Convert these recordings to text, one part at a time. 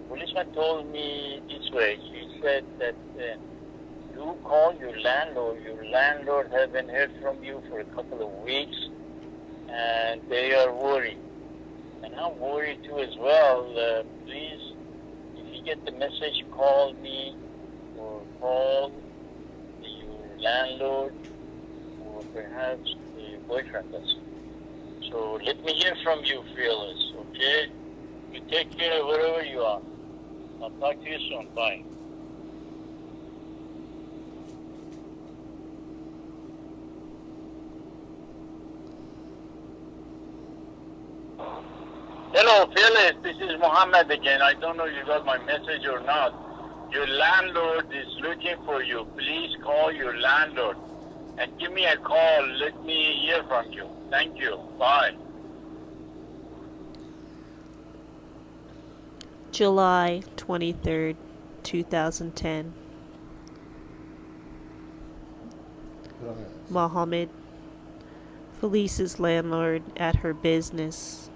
policeman told me this way. She said that you call your landlord. Your landlord haven't heard from you for a couple of weeks, and they are worried. And I'm worried too as well. Please, if you get the message, call me or call your landlord or perhaps your boyfriend does. So let me hear from you, Fearless, okay? You take care wherever you are. I'll talk to you soon. Bye. Hello, Fearless. This is Mohammed again. I don't know if you got my message or not. Your landlord is looking for you. Please call your landlord and give me a call. Let me hear from you. Thank you. Bye. July 23rd, 2010. Mohammed, Felice's landlord at her business.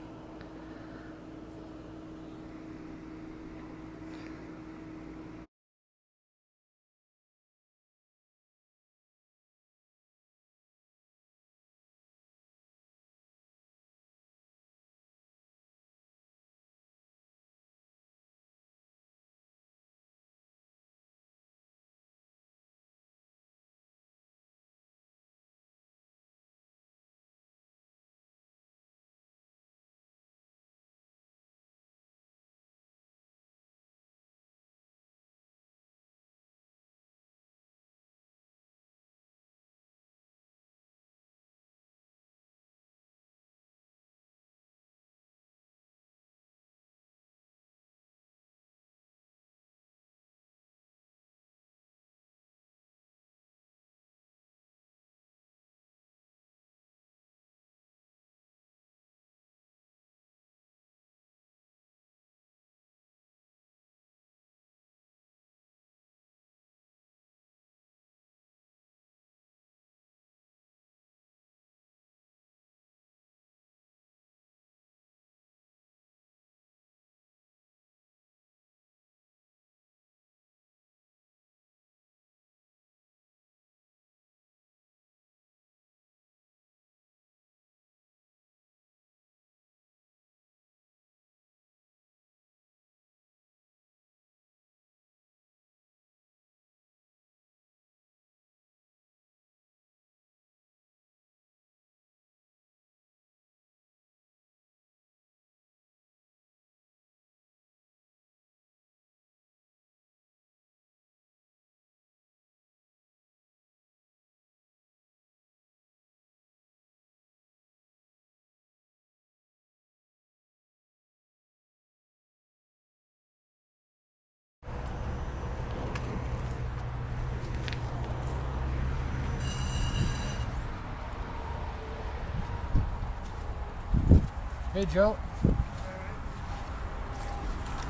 Hey, Joe.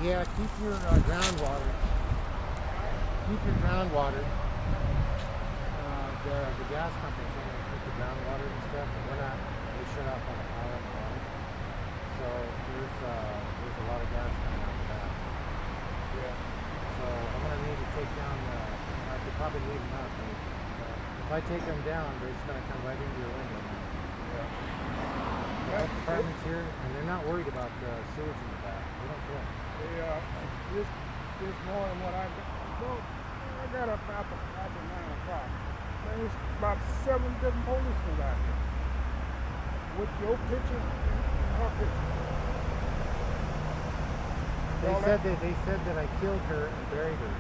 Yeah, keep your groundwater. Keep your groundwater. The gas company's going to keep the groundwater and stuff, and we're not. They shut off on the power and water. So there's a lot of gas coming out of that. Yeah. So I'm going to need to take down. I could probably leave them up, but if I take them down, they're just going to come right into your window. Yeah. The health department's here, and they're not worried about sewage in the back. They don't care. This morning when I got up after 9 o'clock. There's about 7 different policemen out here with your picture and her picture. They said that I killed her and buried her,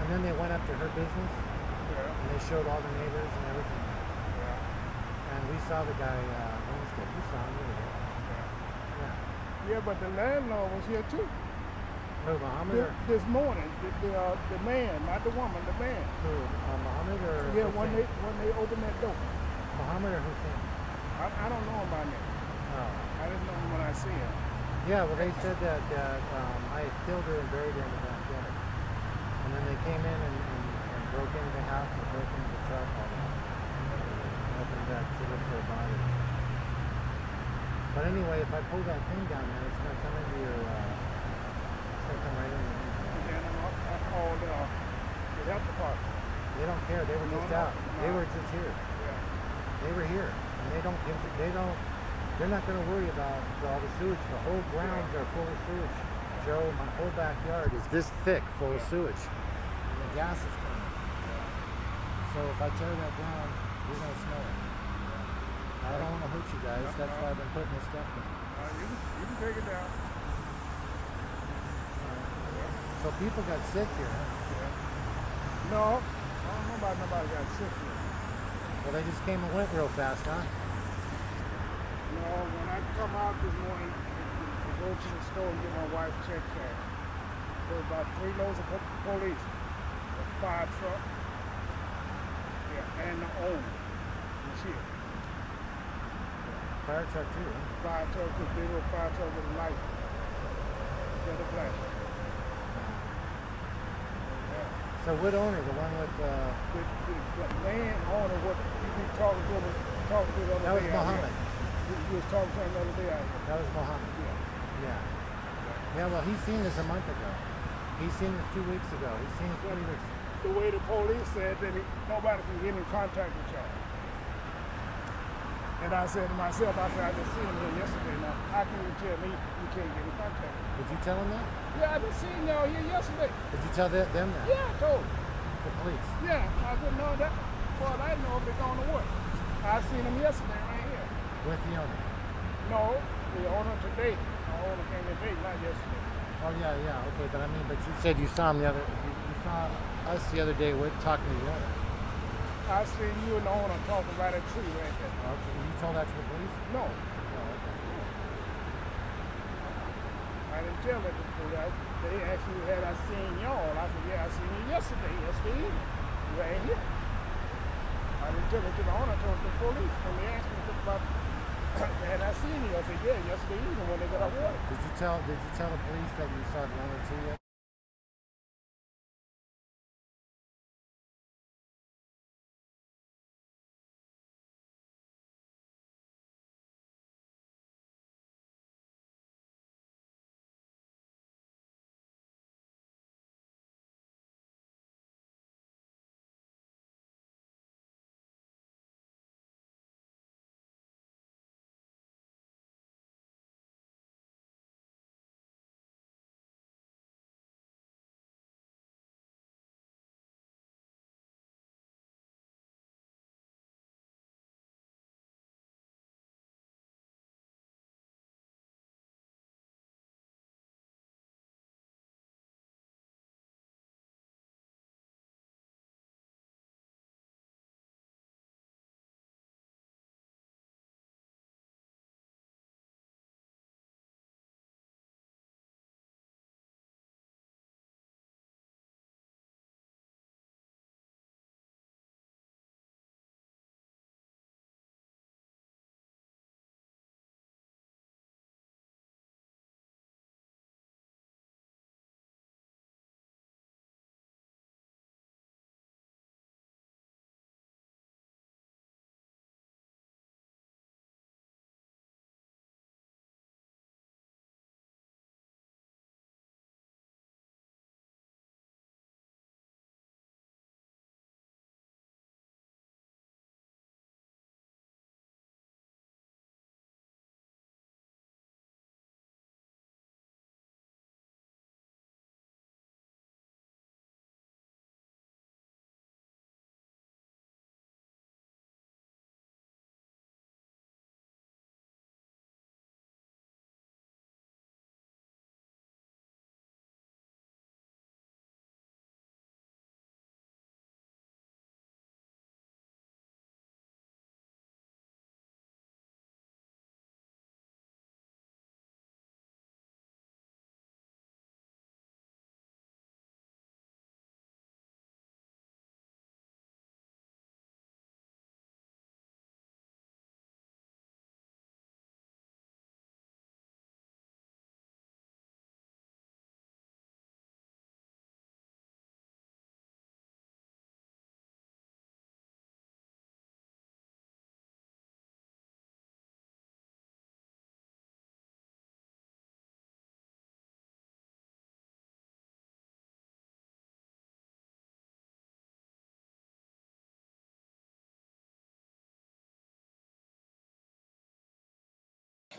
and then they went up to her business, and they showed all the neighbors and everything. And we saw the guy Wednesday. We saw him the other day. Yeah, but the landlord was here too. Who, Muhammad? This morning, the man, not the woman, the man. Who, Muhammad or yeah, Hussein? when they opened that door. Muhammad or Hussein? I don't know him by name. Oh. I didn't know him when I see him. Yeah, well, they said that I had killed her and buried her in the backyard. And then they came in and broke into the house and broke into the truck. Opened that to look for a body. But anyway, if I pull that thing down there, it's going to come into your health department. They don't care. They were No, just no, out. no. They were just here. Yeah. They were here, and they don't give. They're not going to worry about all the sewage. The whole grounds are full of sewage. Joe, my whole backyard is this thick, full of sewage, and the gas is coming. So if I tear that down, you're going to smell it. I don't want to hurt you guys. That's why I've been putting this stuff in. You can take it down. So people got sick here, huh? No, I don't know about nobody got sick here. Well, they just came and went real fast, huh? No, when I come out this morning to go to the store and get my wife's check cash, there were about 3 loads of police, a fire truck, and the owner was here. Fire truck too, huh? Fire truck, this big old fire truck with a light, with a flash. So what owner? The one with The land owner, what you be talking to the other day. that was Muhammad. You was talking to him the other day out here. That was Muhammad. Yeah. Yeah. Yeah, well, he's seen this a month ago. He's seen this 2 weeks ago. He's seen it 3 weeks. The way the police said that nobody can get in contact with y'all. And I said to myself, I just seen him here yesterday. Now, how can you tell me you can't get in contact with me? Did you tell him that? Yeah, I just seen y'all here yesterday. Did you tell them that? Yeah, I told him. The police? Yeah, I didn't know that. Well, I didn't know if they're going to work. I seen them yesterday right here. With the owner? No, the owner today. The owner came today, not yesterday. Oh, yeah, okay, but I mean, but you said you saw him you saw us the other day talking to the owner. I seen you and the owner talking by that tree right there. Okay, you told that to the police? No, Oh, okay. I didn't tell that to the police. They actually had I seen y'all. I said, yeah, I seen you yesterday evening. Right here. I didn't tell it to the owner, I told it to the police. When they asked me about had I seen you, I said, yeah, yesterday evening when they got out work. Did you tell the police that you saw the owner too yet?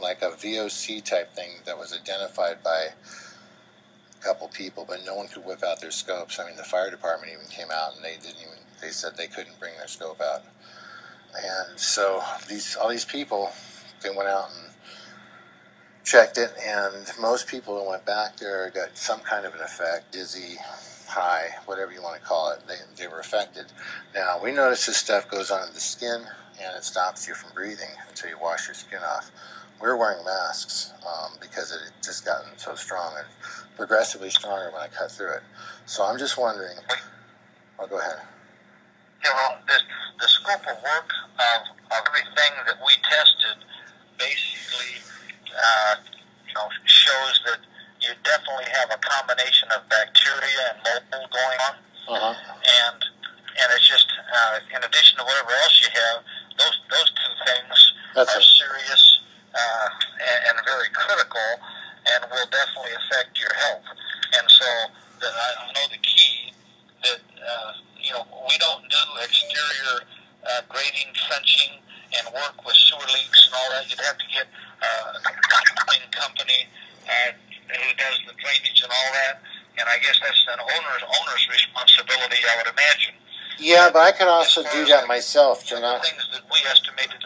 like a VOC type thing that was identified by a couple people, but no one could whip out their scopes. I mean, the fire department even came out and they said they couldn't bring their scope out. And so all these people, they went out and checked it, and most people who went back there got some kind of an effect, dizzy, high, whatever you want to call it. They were affected. Now, we notice this stuff goes onto the skin, and it stops you from breathing until you wash your skin off. We're wearing masks because it had just gotten so strong and progressively stronger when I cut through it. So I'm just wondering. Oh, go ahead. Yeah, well, the scope of work of everything that we tested basically, shows that you definitely have a combination of bacteria and mold going on. And it's just, in addition to whatever else you have, those two things are serious and very critical and will definitely affect your health. And so I know the key that, we don't do exterior grading, trenching, and work with sewer leaks and all that. You'd have to get a company who does the drainage and all that. And I guess that's an owner's responsibility, I would imagine. Yeah, but I can also do that myself. The things that we estimated